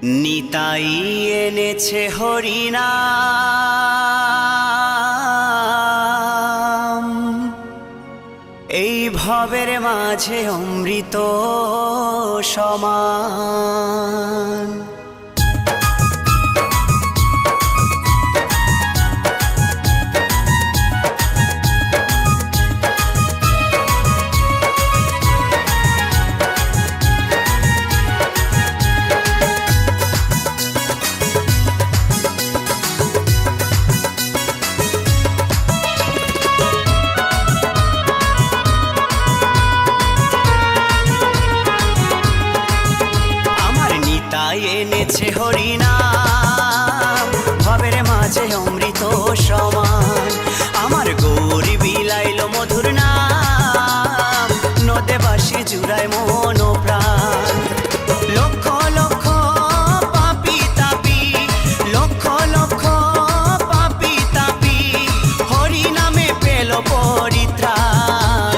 নিতাই এনেছে হরিনাম, এই ভবের মাঝে অমৃত সমান। এনেছে হরিনাম, ভবের মাঝে অমৃত সমান। আমার গৌরী বিলাইল মধুর নাম, নদে বাসি জুড়ায় মন প্রাণ। লক্ষ লক্ষ পাপি তাপি, লক্ষ লক্ষ পাপি তাপি, হরিনামে পেল পরিত্রাণ,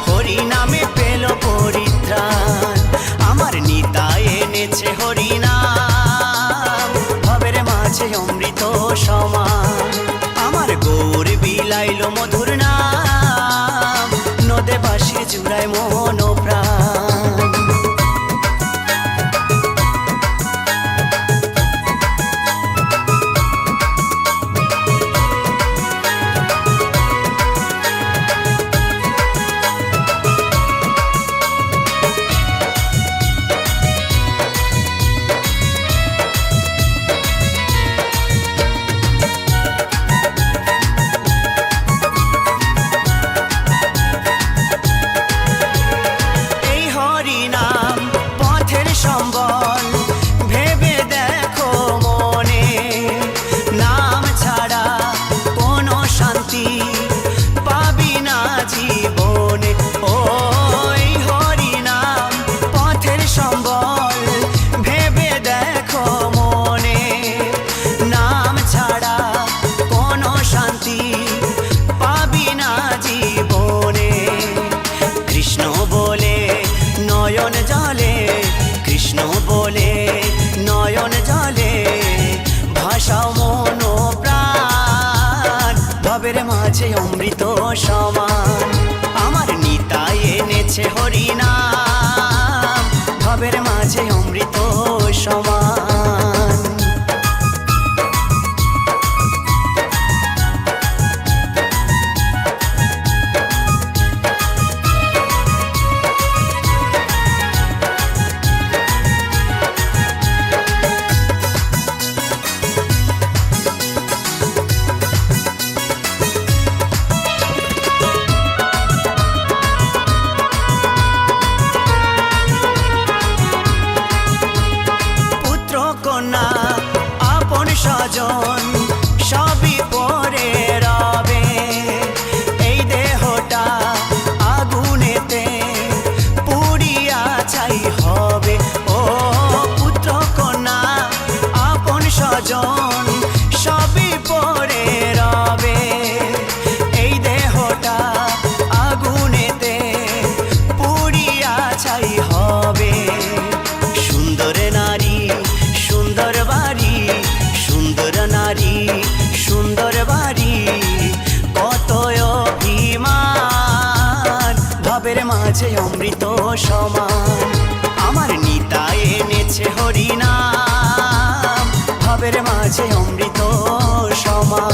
হরিনামে পেল পরিত্রাণ। আমার নিতাই এনেছে হরিনাম, ভবের মাঝে অমৃত সমান। আমার গৌর বিলাইল মধুর নাম, নদে বাসি জুড়ায় মন প্রাণ। কৃষ্ণ বলে নয়ন জলে, কৃষ্ণ বলে নয়ন জলে, ভাষাও মন প্রাণ, ভবের মাঝে অমৃত সমান। আমার নিতাই এনেছে হরিনাম, ভবের মাঝে অমৃত সমান। আপন স্বজন সবই পরে রবে, এই দেহটা আগুনেতে পুড়িয়া ছাই হবে। ও পুত্র কন্যা আপন স্বজন সবই পরে রবে, এই দেহটা আগুনেতে পুড়িয়া ছাই হবে। সুন্দর নারী সুন্দর বাড়ি, সুন্দর নারী সুন্দর বাড়ি, কত অভিমান, ভবের মাঝে অমৃত সমান। আমার নিতাই এনেছে হরিনাম, ভবের মাঝে অমৃত সমান।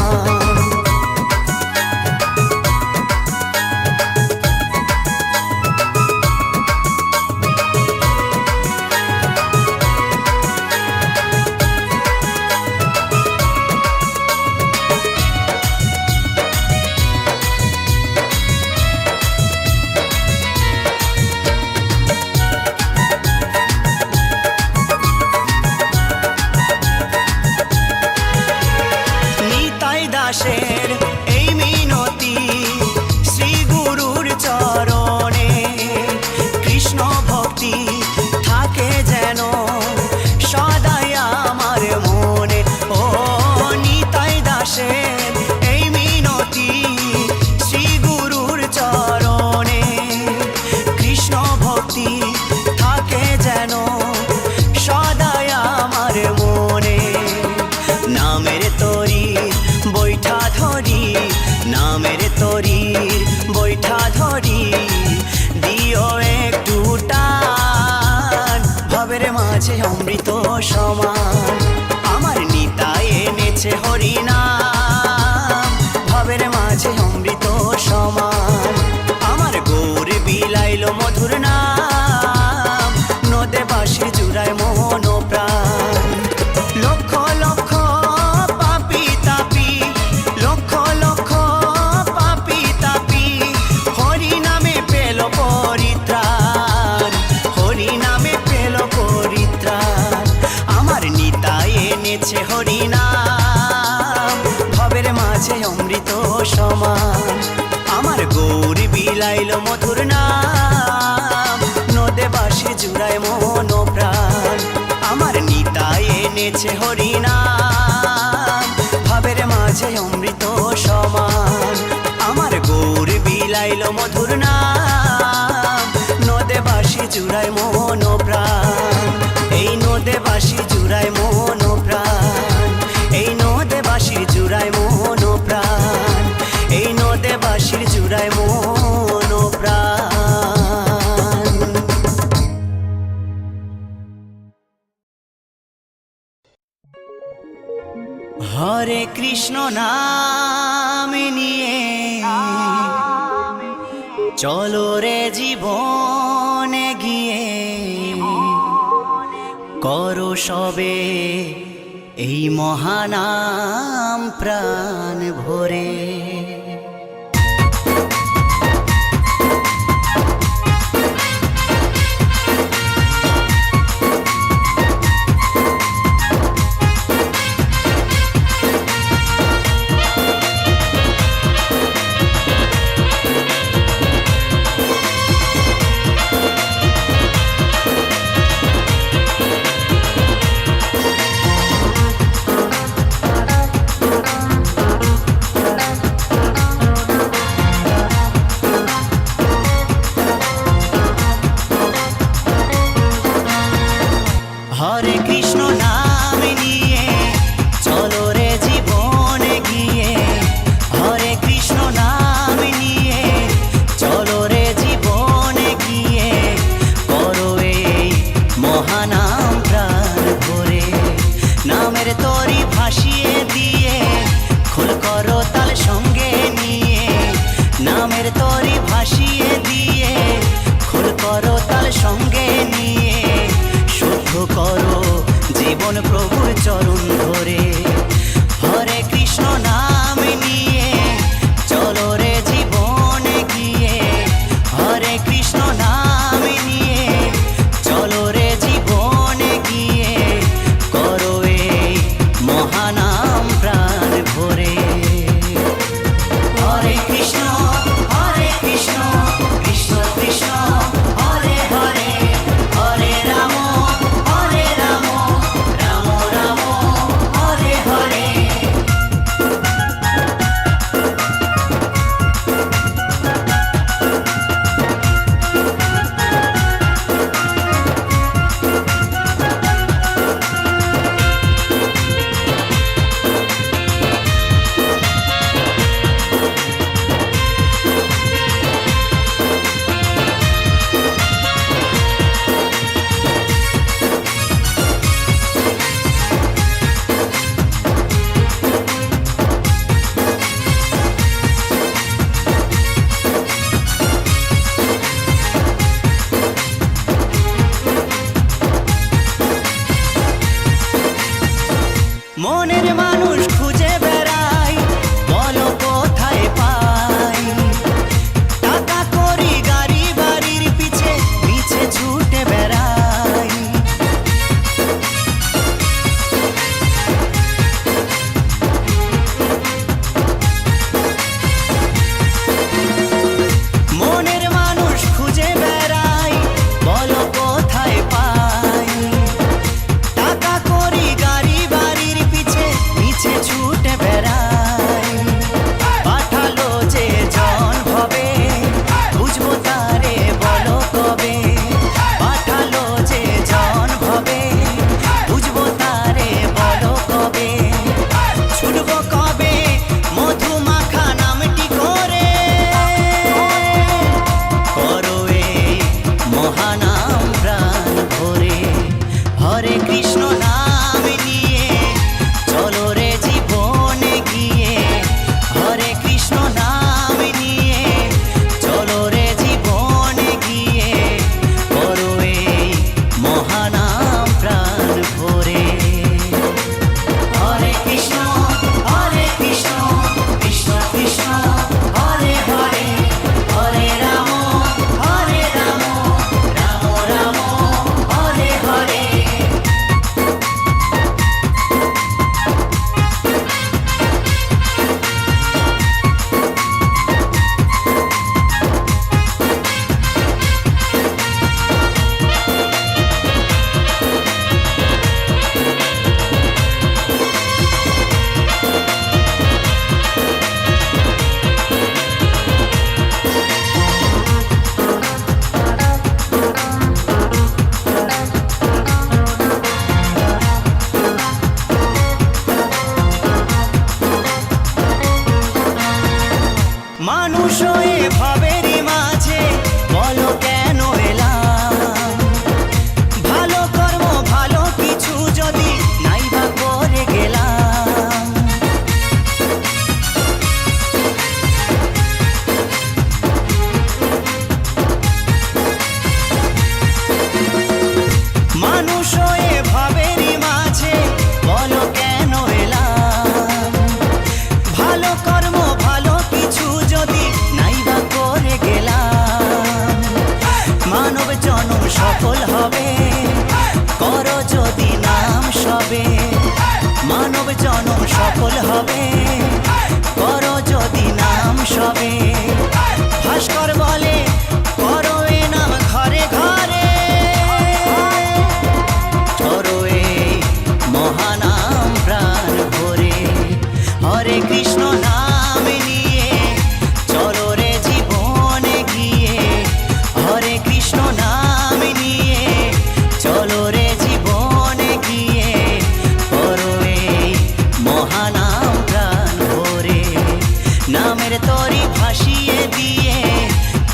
ভাবের মাঝে অমৃত সমান আমার নিতাই এনেছে হরিনাম ভাবের মাঝে অমৃত সমান আমার গৌর বিলাইলো মধুর নাম নদে বাঁশি জুড়ায় মন প্রাণ লক্ষ লক্ষ পাপি তাপি লক্ষ লক্ষ পাপি তাপি হরি নামে পেল পরিত্রাণ হরি নামে পেল পরিত্রাণ আমার নিতাই এনেছে হরি নাম ভবের মাঝে অমৃত সমান আমার গৌর বিলাইলো মধুর নাম নদে বাঁশি জুড়ায় মন প্রাণ আমার নিতাই এনেছে হরি নাম ভাবের মাঝে অমৃত সমান আমার গৌর বিলাইলো মধুর নাম নদে বাঁশি জুড়ায় মন প্রাণ এই নদে বাঁশি জুড়ায় মন প্রাণ এই নদে বাঁশি জুড়ায় মন প্রাণ এই নদে বাঁশির জুড়ায় মন প্রাণ হরে কৃষ্ণ নাম নিয়ে চলো রে জীবনে গিয়ে করো সবে এই মহানাম প্রাণ ভরে হরে কৃষ্ণ নাম নিয়ে চলো রে জীবনে গিয়ে হরে কৃষ্ণ নাম নিয়ে চলো রে জীবনে গিয়ে করো এই মহানাম প্রাণ ভরে নামের তরি ভাসিয়ে দিয়ে খোল করো তাল সঙ্গে নিয়ে নামের তরি ভাসিয়ে দিয়ে খোল করো তাল সঙ্গে নিয়ে শুদ্ধ করো জীবন প্রভুর চরণ ধরে হরে কৃষ্ণ নাম নিয়ে চলো রে জীবনে গিয়ে হরে কৃষ্ণ নাম নিয়ে চলো রে জীবনে গিয়ে করো এই মহানাম প্রাণ ভরে হরে কৃষ্ণ কৃষ্ণ কৃষ্ণ হরে হরে হরে রাম রাম রাম যদি নাম সবে, মানব জনম সফল হবে। করো যদি নাম সবে, ভাস্কর বলে করো এ নাম ঘরে ঘরে। করো এই মহানাম প্রাণ ভরে, হরে কৃষ্ণ নাম নিয়ে চলো রে জীবনে গিয়ে। হরে কৃষ্ণ নাম নিয়ে চলো রে জীবনে গিয়ে। করো এই মহানাম প্রাণ ভরে, নামের তরি ভাসিয়ে দিয়ে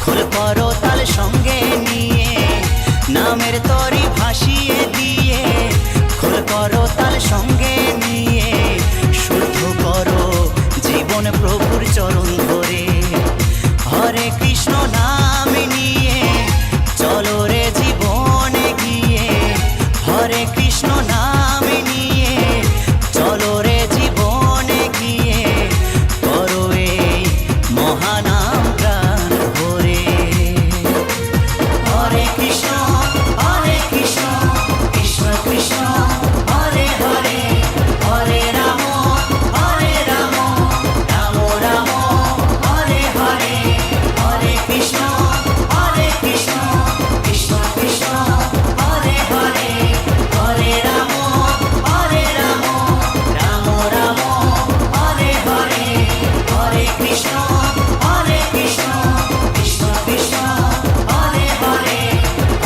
খোল করো তাল সঙ্গে নিয়ে। নামের তরি ভাসিয়ে দিয়ে খোল করো তাল সঙ্গে নিয়ে। শুদ্ধ করো জীবন প্রভুর চরণ ধরে, হরে কৃষ্ণ নাম নিয়ে চলো রে জীবনে গিয়ে। হরে কৃষ্ণ নাম নিয়ে চলো রে জীবনে গিয়ে। করো এই মহানাম প্রাণ ভরে, হরে কৃষ্ণ কৃষ্ণ কৃষ্ণ হরে হরে, হরে রাম রাম রাম হরে হরে। হরে কৃষ্ণ কৃষ্ণ কৃষ্ণ হরে হরে, হরে রাম রাম রাম হরে হরে। হরে কৃষ্ণ কৃষ্ণ কৃষ্ণ হরে হরে,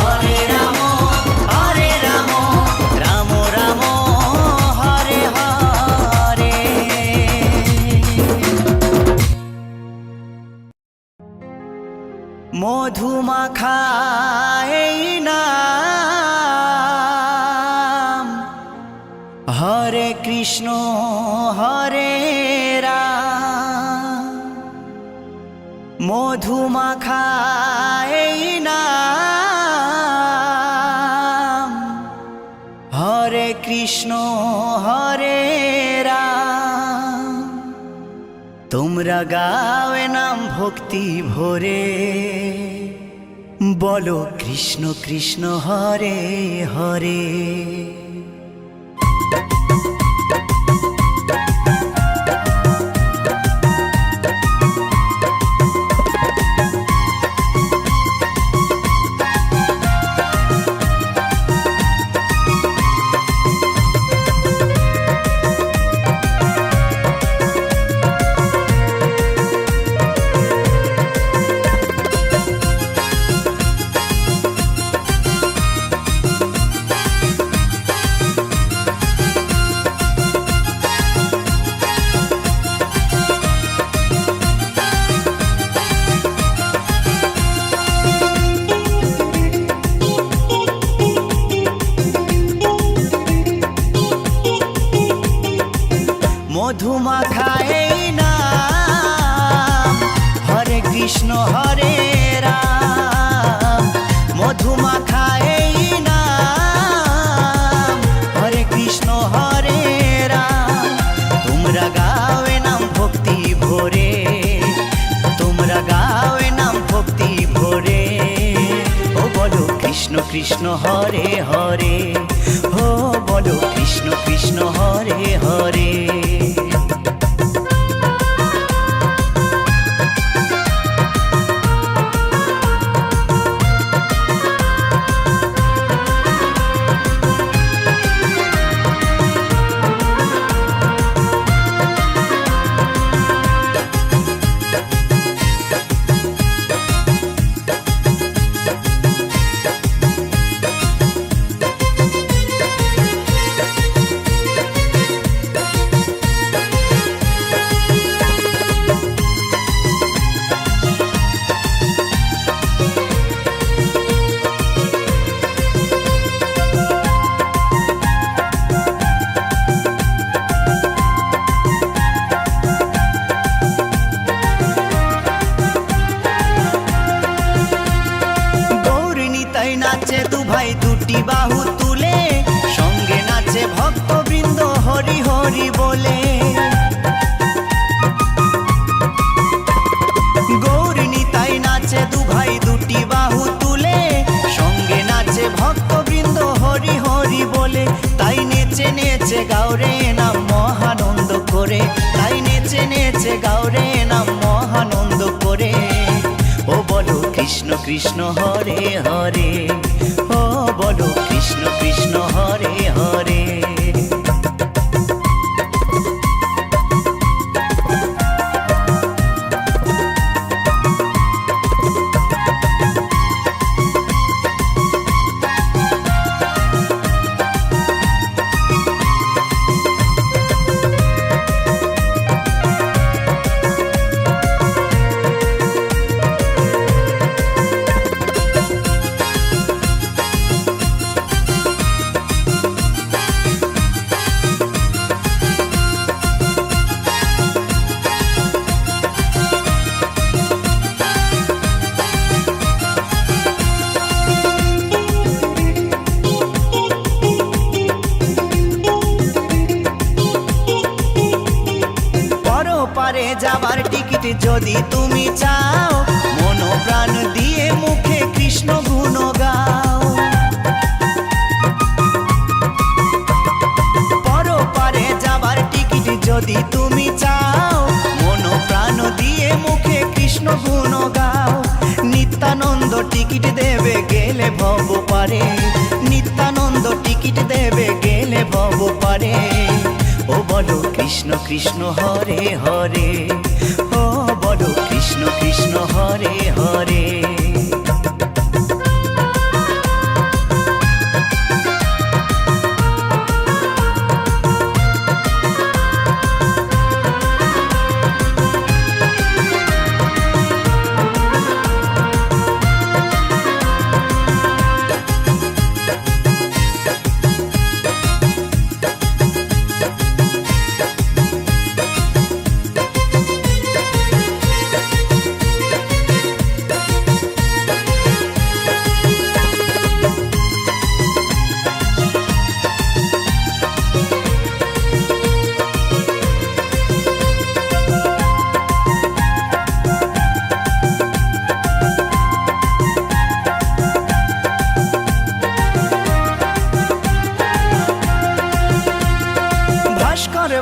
হরে রাম রাম রাম হরে হরে। মধুমাখা এই নাম, হরে কৃষ্ণ হরে রাম। মধুমাখা এই নাম, হরে কৃষ্ণ হরে রাম। তোমরা গাও নাম ভক্তি ভরে, বলো কৃষ্ণ কৃষ্ণ হরে হরে। মধুমাখা এই নাম, হরে কৃষ্ণ হরে রাম। মধুমাখা এই নাম, হরে কৃষ্ণ হরে রাম। তোমরা গাও নাম ভক্তি ভরে, তোমরা গাও নাম ভক্তি ভরে। ও বলো কৃষ্ণ কৃষ্ণ হরে হরে, ও বলো কৃষ্ণ কৃষ্ণ হরে হরে। নেচে নেচে গাওরে নাম মহানন্দ করে, তাই নেচে নেচে গাওরে নাম মহানন্দ করে। ও বলো কৃষ্ণ কৃষ্ণ হরে হরে, ও বলো কৃষ্ণ কৃষ্ণ হরে হরে। পারে যাবার টিকিট যদি তুমি চাও, মন প্রাণ দিয়ে মুখে কৃষ্ণ গুণ গাও। পরপারে যাবার টিকিট যদি তুমি চাও, মন প্রাণ দিয়ে মুখে কৃষ্ণ গুণ গাও। নিত্যানন্দ টিকিট দেবে গেলে ভব পারে, নিত্যানন্দ টিকিট দেবে গেলে ভব পারে। ও বলো কৃষ্ণ কৃষ্ণ হরে হরে, ও বলো কৃষ্ণ কৃষ্ণ হরে হরে।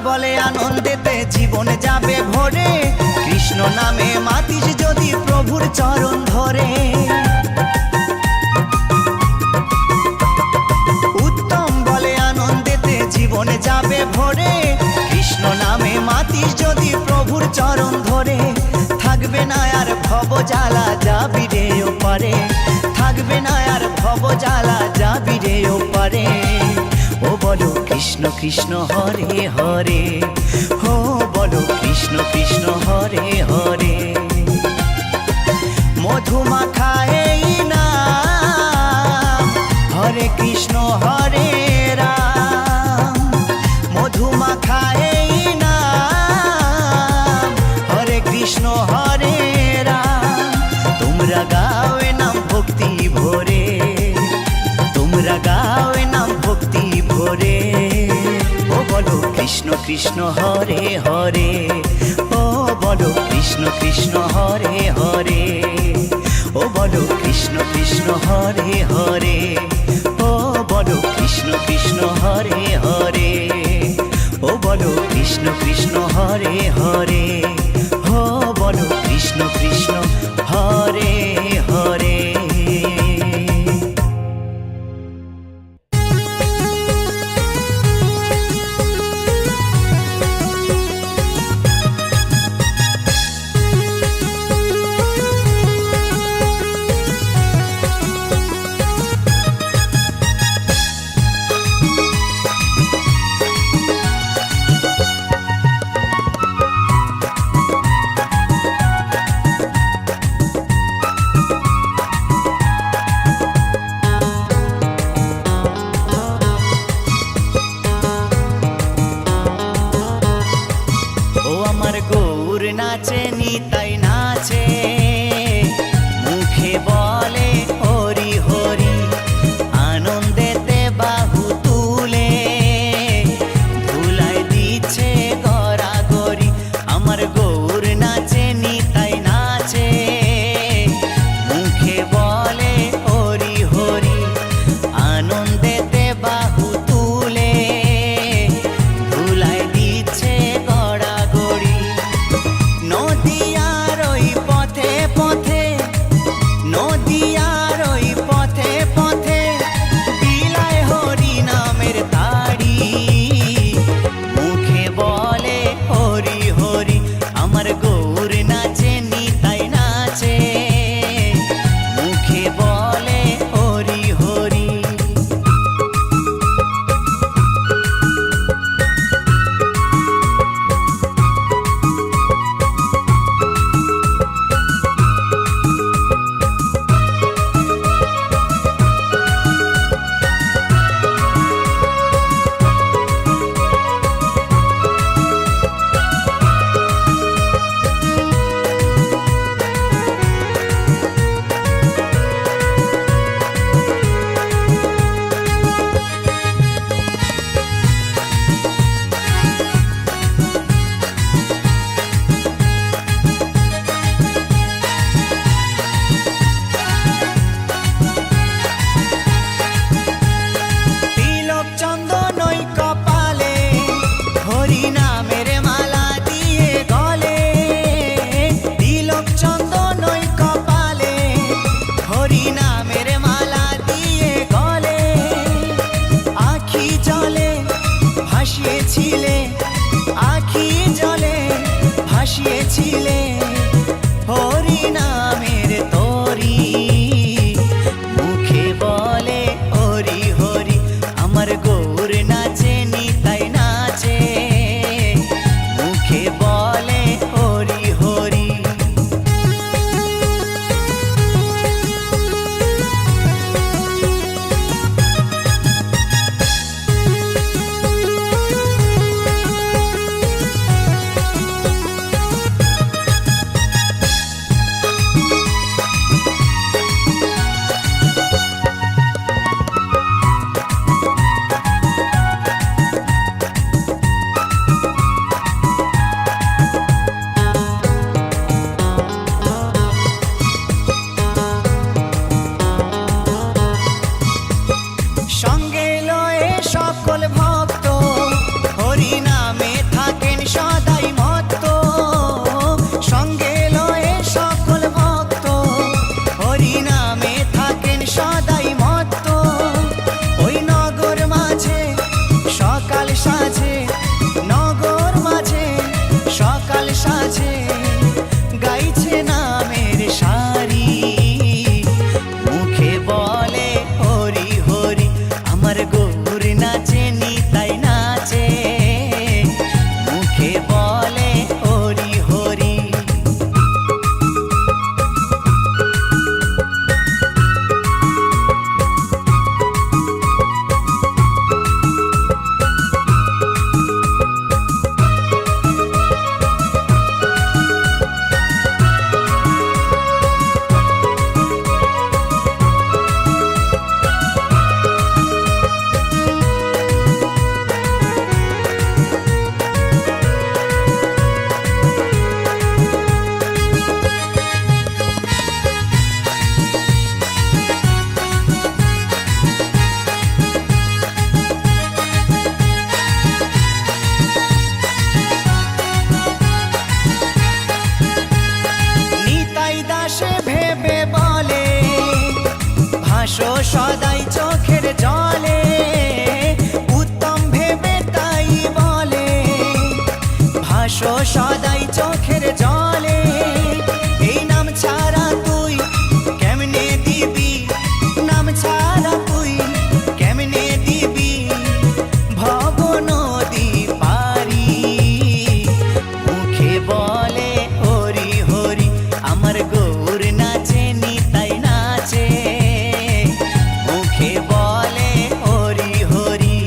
বলে আনন্দেতে জীবন যাবে ভরে, কৃষ্ণ নামে মাতিস যদি প্রভুর চরণ ধরে। উত্তম বলে আনন্দেতে জীবন যাবে ভরে, কৃষ্ণ নামে মাতিস যদি প্রভুর চরণ ধরে। থাকবে না আর ভব জ্বালা যাবি রে ওপারে, থাকবে না আর ভব জ্বালা যাবি রে ওপারে। ও বলো কৃষ্ণ কৃষ্ণ হরে হরে, ও বলো কৃষ্ণ কৃষ্ণ হরে হরে। মধুমাখা এই নাম হরে কৃষ্ণ হরে রাম, মধুমাখা এই নাম হরে কৃষ্ণ হরে রাম। তোমরা গাও এ নাম ভক্তি ভরে, তোমরা গাও এ নাম ভক্তি ভরে। ও বলো কৃষ্ণ কৃষ্ণ হরে হরে, ও বলো কৃষ্ণ কৃষ্ণ হরে হরে। ও বলো কৃষ্ণ কৃষ্ণ হরে হরে, ও বলো কৃষ্ণ কৃষ্ণ হরে হরে। ও বলো কৃষ্ণ কৃষ্ণ হরে হরে, ও বলো কৃষ্ণ কৃষ্ণ হরে হরে। ভাসিয়েছিলে আখি জলে, ভাসিয়েছিলে হরি নামের তরি। মুখে বলে হরি হরি, আমার গৌর নাচে নিতাই নাচে। মুখে বলে হরি হরি। সঙ্গে লয়ে সকল ভক্ত, হরি নামে থাকেন সদাই মত্ত। সঙ্গে লয়ে সকল ভক্ত, হরি নামে থাকেন সদাই মত্ত। ওই নগর মাঝে সকাল সাজে, নগর মাঝে সকাল সাজে, গাইছে নামের সারি। মুখে বলে হরি হরি, আমার গৌর নাচে নিতাই নাচে। মুখে বলে হরি হরি। নিতাই দাসে ভেবে বলে, ভাসো সদাই চোখের জলে। উত্তম ভেবে তাই বলে, ভাসো সদাই চোখের জলে। এই নাম ছাড়া তুই কেমনে দিবি, নাম ছাড়া তুই কেমনে দিবি ভব নদী পারি। মুখে বলে হরি হরি, আমার গৌর নাচে নিতাই নাচে। মুখে বলে হরি হরি,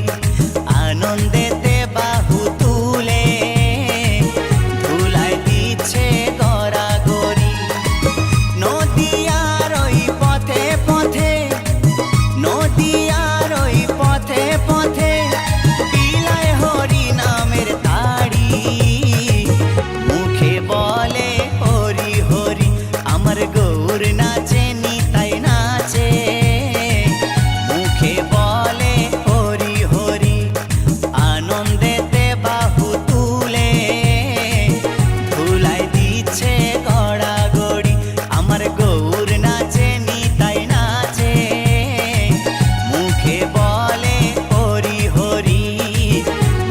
আনন্দেতে বাহু তুলে ধুলায় দিচ্ছে গড়াগড়ি। নদিয়ার ওই পথে পথে, নদিয়ার ওই পথে পথে, বিলায় হরি নামের তাড়ি। মুখে বলে হরি হরি, আমার গৌর নাচে নিতাই নাচে। মুখে বলে হরি হরি, আনন্দেতে বাহু তুলে ধুলায় দিচ্ছে গড়াগড়ি। আমার গৌর নাচে নিতাই নাচে। মুখে বলে হরি হরি,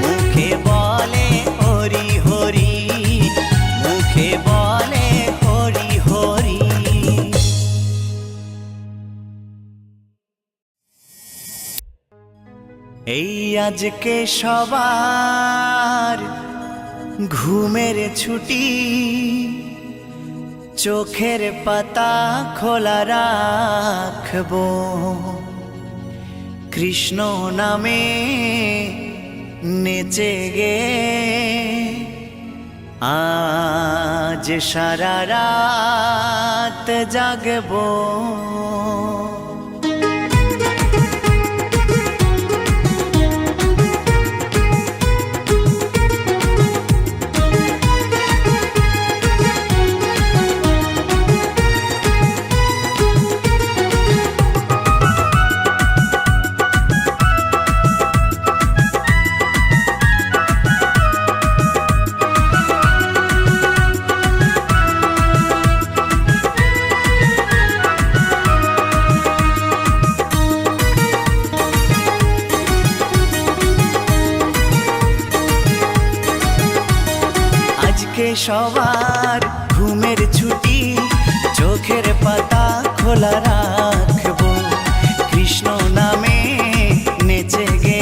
মুখে বলে হরি হরি, মুখে বলে হরি হরি। এই আজকে সবার ঘুমের ছুটি, চোখের পাতা খোলা রাখবো। কৃষ্ণ নামে নেচে গে আজ সারা রাত জাগবো। সবার ঘুমের ছুটি, চোখের পাতা খোলা রাখবো, কৃষ্ণ নামে নেচে গে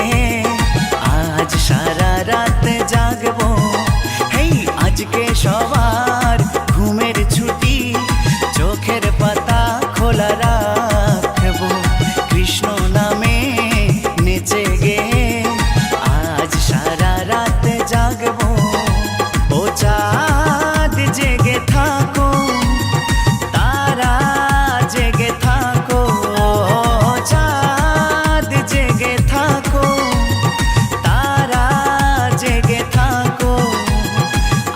আজ সারা রাত জাগবো। হেই, আজকে সবার ঘুমের ছুটি, চোখের পাতা খোলা রাখবো, কৃষ্ণ নামে নেচে গে আজ সারা রাত জাগবো। ও চাঁদ জেগে থাকো, তারা জেগে থাকো, চাঁদ জেগে থাকো, তারা জেগে থাকো,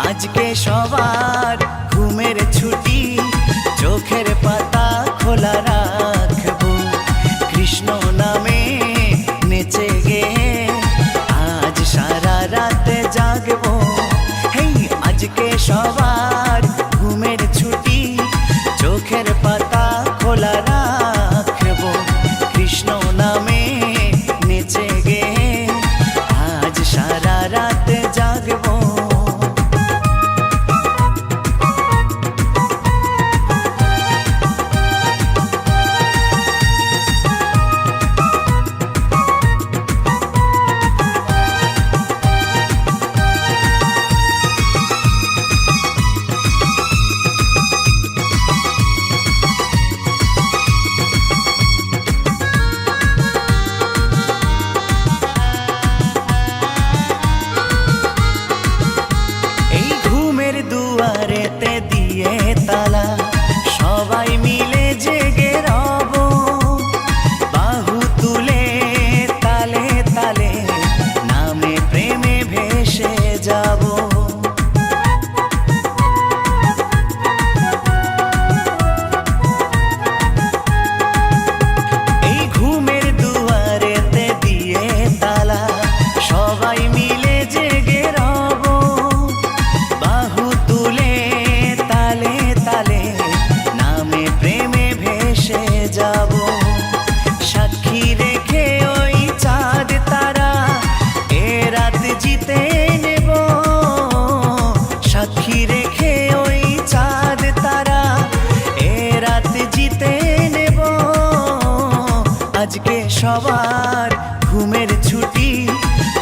আজকে সবার ঘুমের ছুটি, চোখের পাতা খোলা রাখবো, কৃষ্ণ নামে নেচে গে আজ সারা রাত জাগবো। হেই, আজকে সবার ঘুমের ছুটি, চোখের পাতা খোলা রাখবো, কৃষ্ণ নামে নেচে গে আজ সারা রাত জাগবো। দুয়ারেতে দিয়ে তালা, সবাই মিলে জেগে রব, বাহু তুলে তালে তালে নামে প্রেমে ভেসে যাব। এই ঘুমের দুয়ারেতে দিয়ে তালা, সবাই মিলে জেগে রব, বাহু তুলে তালে তালে নামে প্রেমে ভেসে যাব। সাক্ষী রেখে ওই চাঁদ তারা এ রাত জিতে নেব, সাক্ষী রেখে ওই চাঁদ তারা এ রাত জিতে নেব। আজকে সবার ঘুমের ছুটি,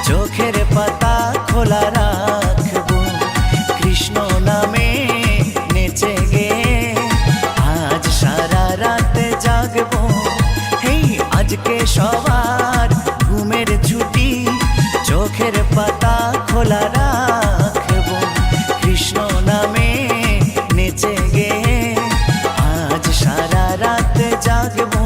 চোখের পাতা খোলা রাখবো, কৃষ্ণ নামে নেচে গে আজ সারা রাত জাগবো। হেই, আজকে সবার ঘুমের ছুটি, চোখের পাতা খোলা রাখবো, কৃষ্ণ নামে নেচে গে আজ সারা রাত জাগবো।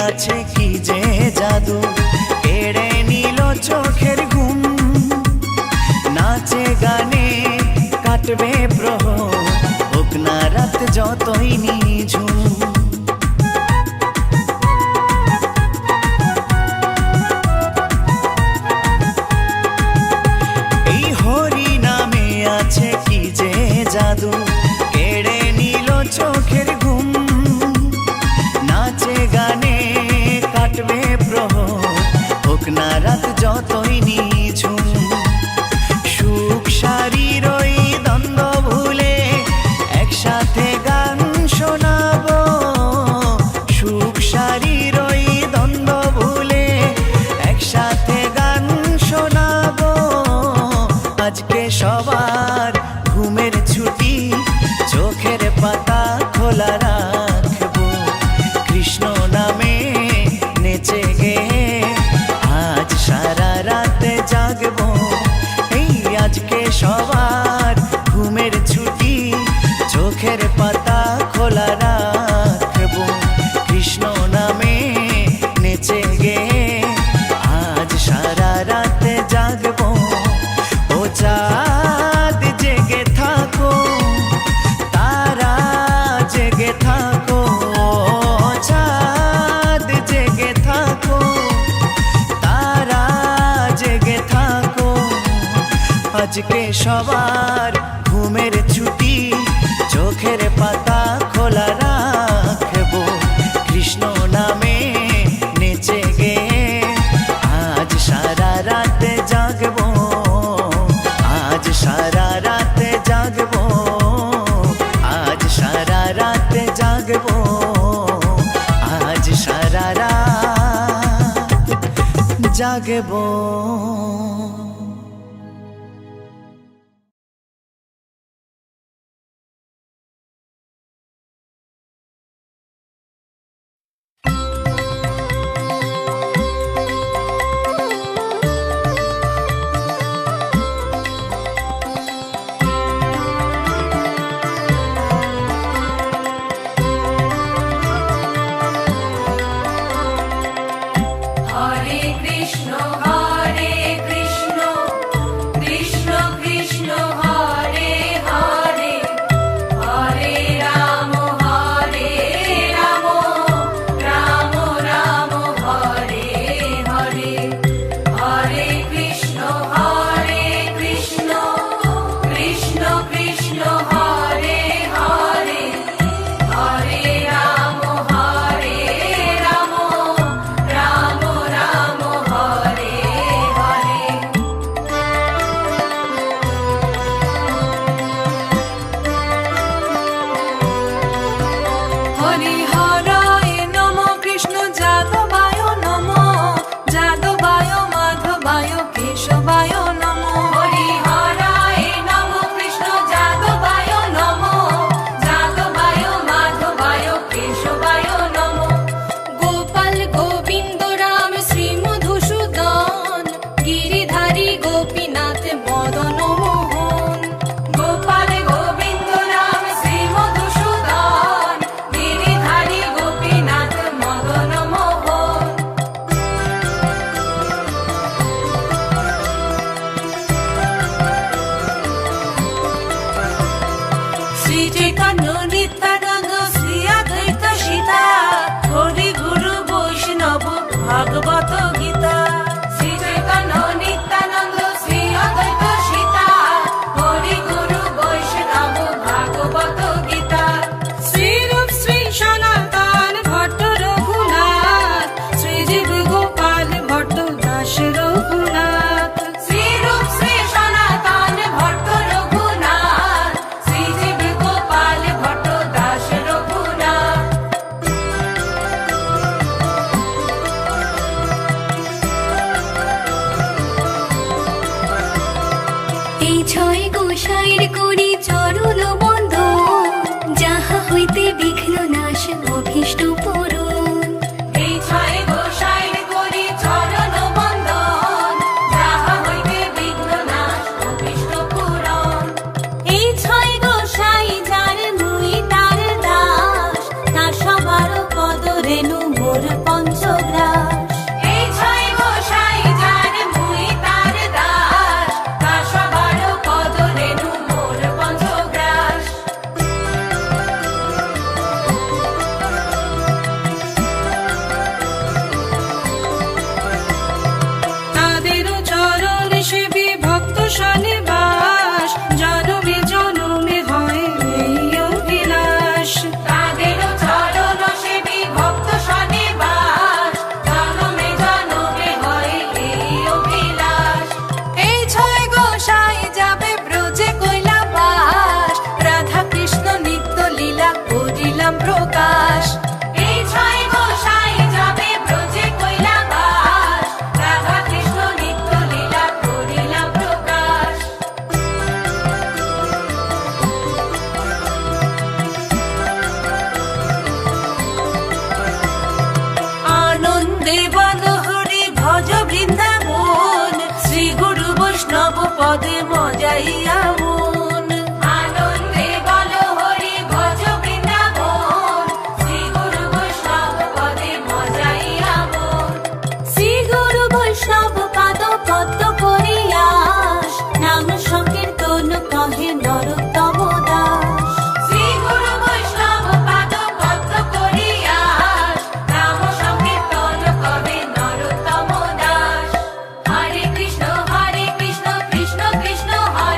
আছে কি যে জাদু, কেড়ে নিল চোখের ঘুম, নাচে গানে কাটবে প্রহর, হোক না রাত যতই নিঝুম। এই হরি নামে আছে কি যে জাদু, কেড়ে নিল চোখের ঘুম, নাচে গানে কাটবে প্রহর, হোক না রাত যতই নিঝুম। সুখ শারীর ওই দ্বন্দ্ব ভুলে একসাথে গান শোনাবো, সুখ শারীর ওই দ্বন্দ্ব ভুলে একসাথে গান শোনাবো। আজকে সবার ঘুমের ছুটি, চোখের পাতা খোলা রাখবো, কৃষ্ণ নামে নেচে গে আজ সারা রাত আজকে সবার ঘুমের ছুটি, চোখের পাতা খোলা রাখবো, কৃষ্ণ নামে নেচে গে আজ সারা রাত জাগবো, আজ সারা রাত জাগবো, আজ সারা রাত জাগবো, আজ সারা রাত জাগবো। Hare Krishna, Krishna Krishna, Hare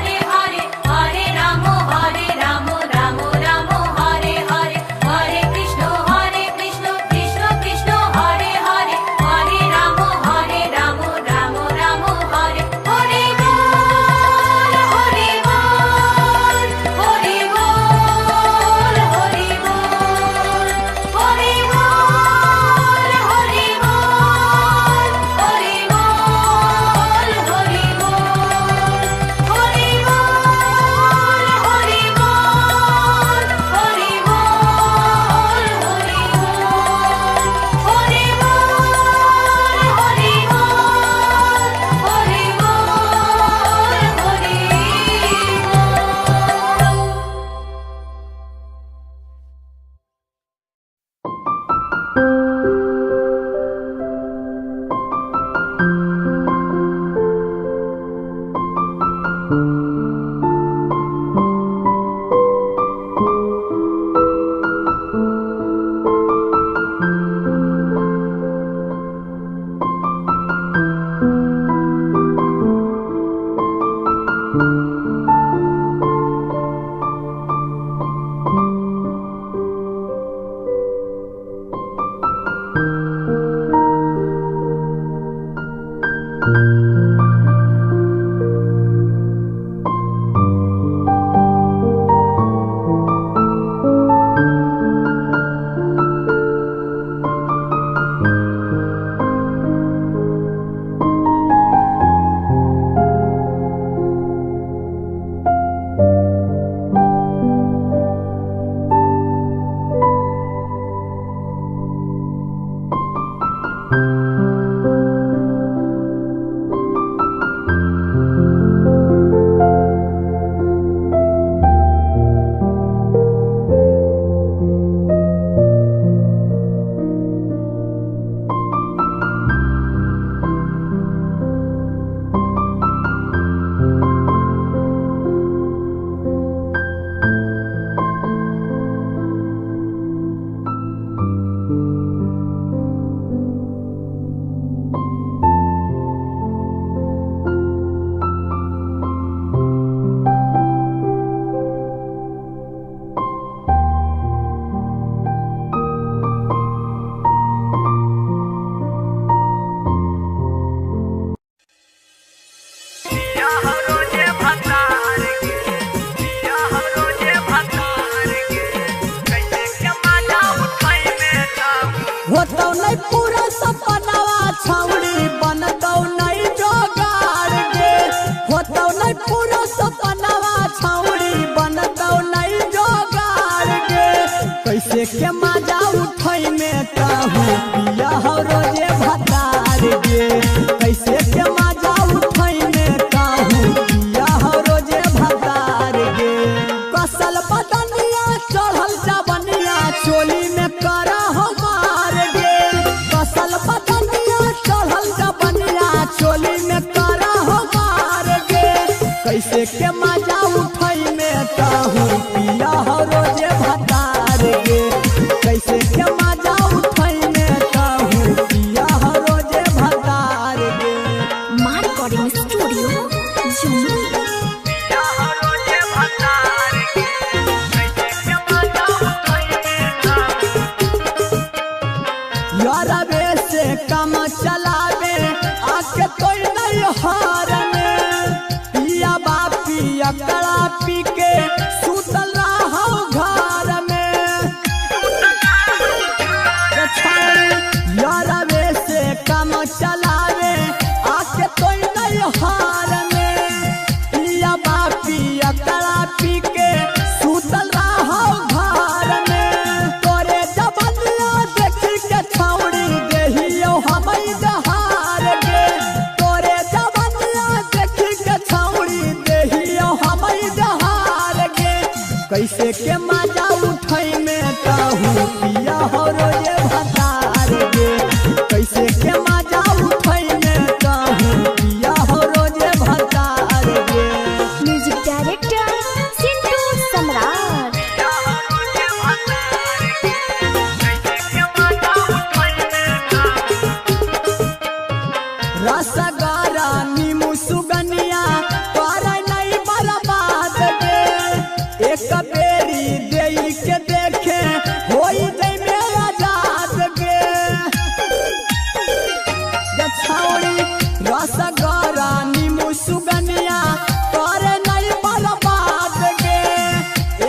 कैसे के मजा उठई में कहूँ पिया हो रोजे भतार गे कैसे के मजा उठई में कहूँ पिया हो रोजे भतार गे कसल बदनिया चढ़ल जवनिया चोली में करा हो मार गे कसल बदनिया चढ़ल जवनिया चोली में करा हो मार गे कैसे के मजा उठई में कहूँ पिया हो रोजे भतार गे कैसे के मजा उठई में कहूँ पिया हो रोजे भतार गे मां रिकॉर्डिंग स्टूडियो जमुई। यारबे से काम चलावे आके कोई नहीं हारने पिया बापी अकड़ा पी के सुतल रहो घर में यारबे से काम चलावे आके कोई नहीं हारने पिया बापी अकड़ा पी के सुतल रहो घर में तोरे जबनिया देखी के छौड़ी देहियो हमई दहार गे तोरे जबनिया देखी के छौड़ी देहियो हमई दहार गे कैसे के मजा उठई में कहूँ पिया हो रोजे भतार गे कैसे के मजा उठई में कहूँ पिया हो रोजे भतार गे म्यूजिक डायरेक्टर सिंटू सम्राट। रसगारा नीमू सुगनिया तोरा नहीं बर्बाद गे एक बेरी देई के देखे होई जई में आजाद गे छौड़ी रसगारा नीमू सुगनिया तोरा नहीं बर्बाद गे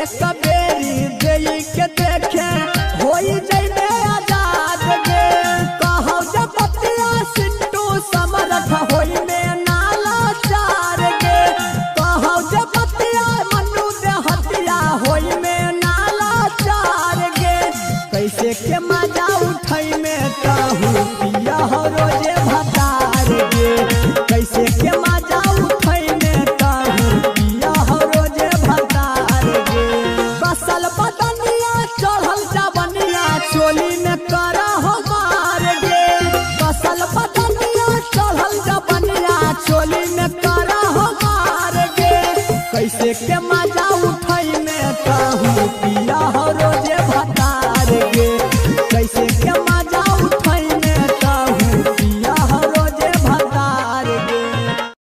एक बेरी देई के देखे होई जई में आजाद गे कहो जब बतिया सिंटू समरथ होई में नाला चार गे कहो जब बतिया मनु दे हतिया होई में नाला चार गे कैसे के मजा उठई में कहूँ पिया हो रोजे भतार गे कैसे के मजा उठई में कहूँ पिया हो रोजे भतार गे कसल बदनिया चढ़ल जवनिया चोली में करा हो मार गे कसल बदनिया चढ़ल जवनिया चोली में करा हो मार गे कैसे के मजा उठई में कहूँ पिया